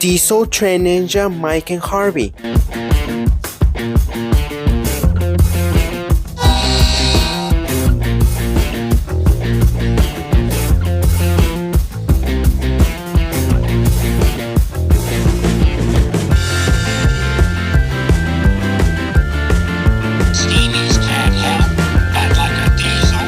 Diesel Train Ninja Mike and Harvey. Steamies can't help but like a diesel.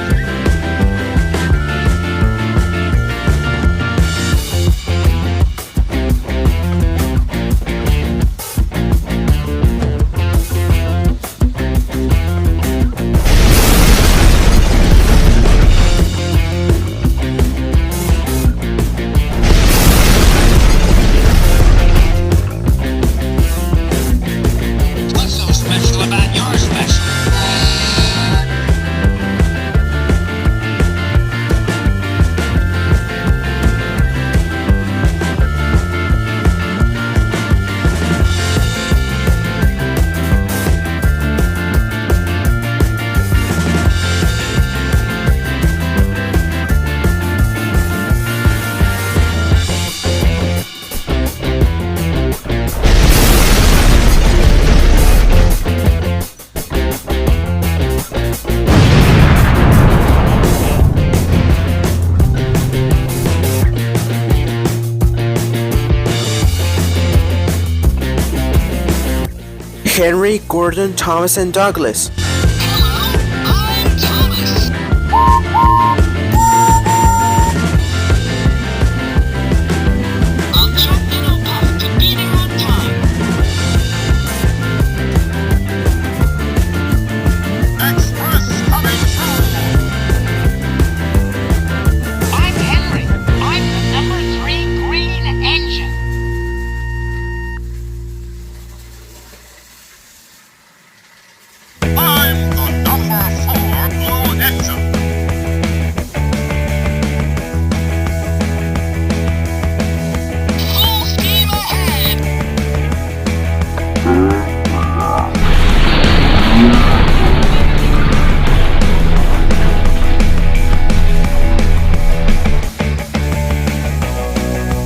What's so special about your special? Henry, Gordon, Thomas, and Douglas. Hello, I'm Thomas. I'll jump in a puff to be there on time. Express coming through. I'm Henry. I'm the number 3 green engine. I'm the number 4 blue engine. Full steam ahead.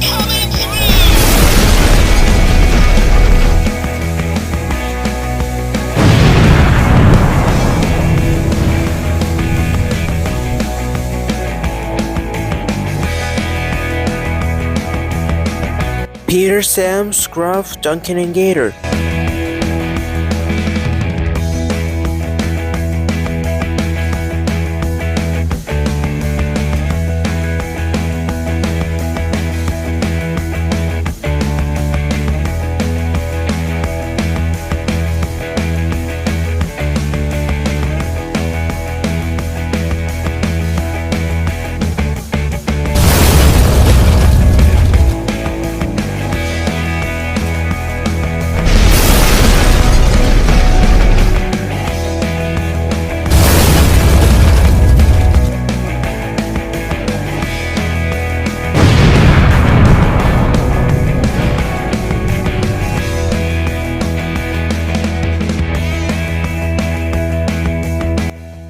Coming through. Peter, Sam, Scruff, Duncan, and Gator.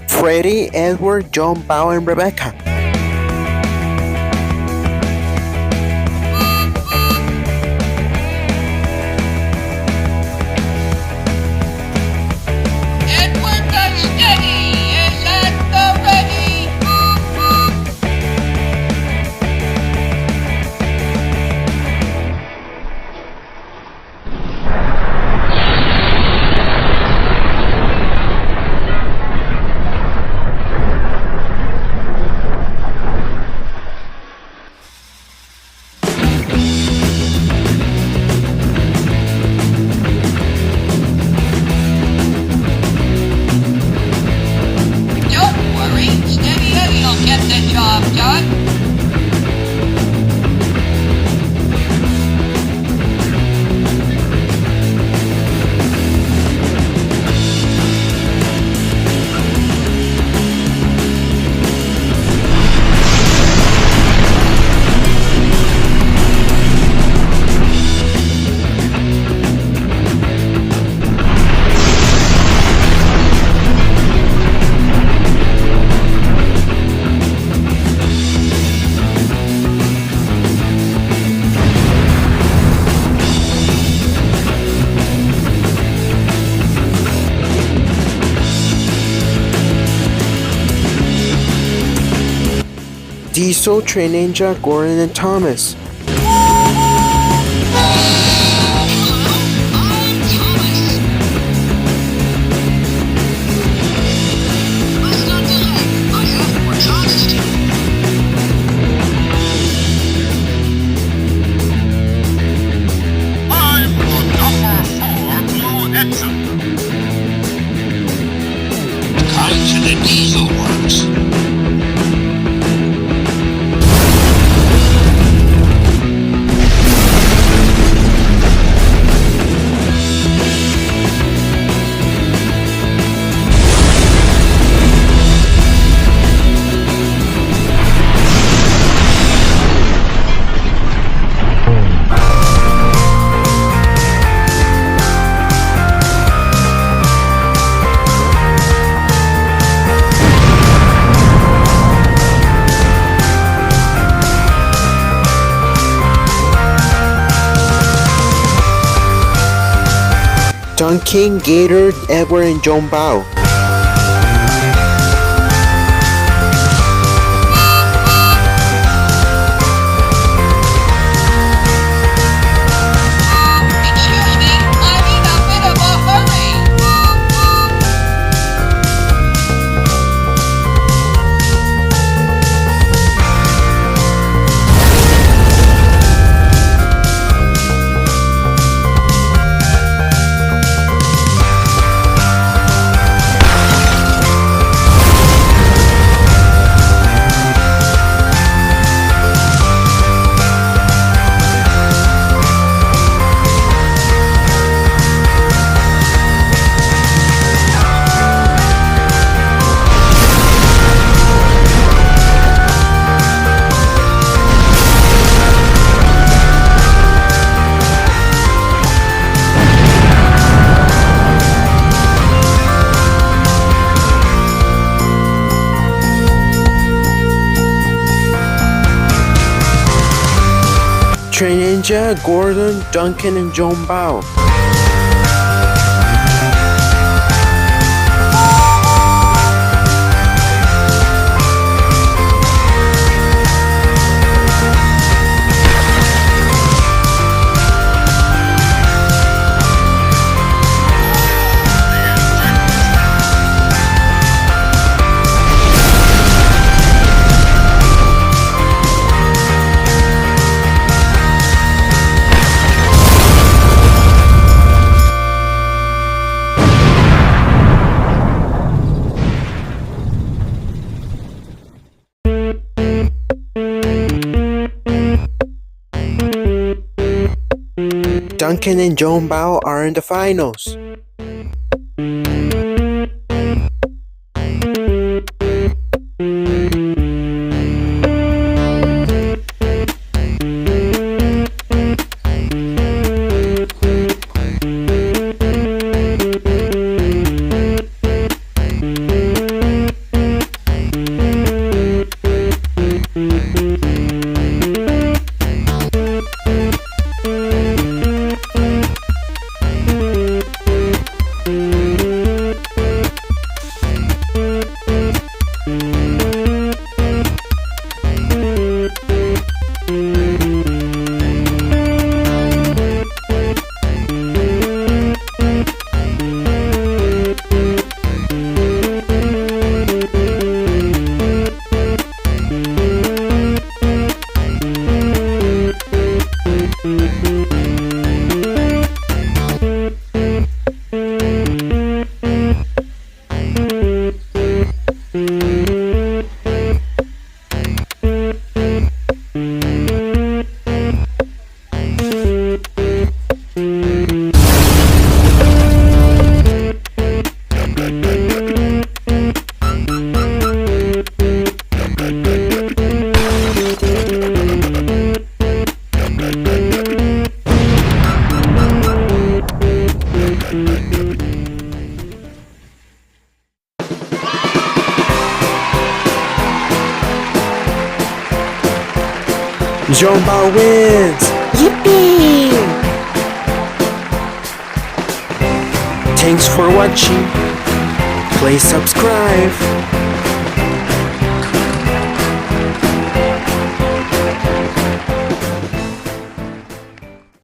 Freddie, Edward, John, Bao, and Rebecca. Edward the Steady is at the ready. Diesel, Train Ninja, Gordon, and Thomas. To the Diesel Works. Duncan, Gator, Edward, and John Bao. Excuse me, I'm in a bit of a hurry. Train Ninja, Gordon, Duncan, and John Bao. Duncan and John Bao are in the finals. John Bao wins! Yippee! Thanks for watching. Please subscribe.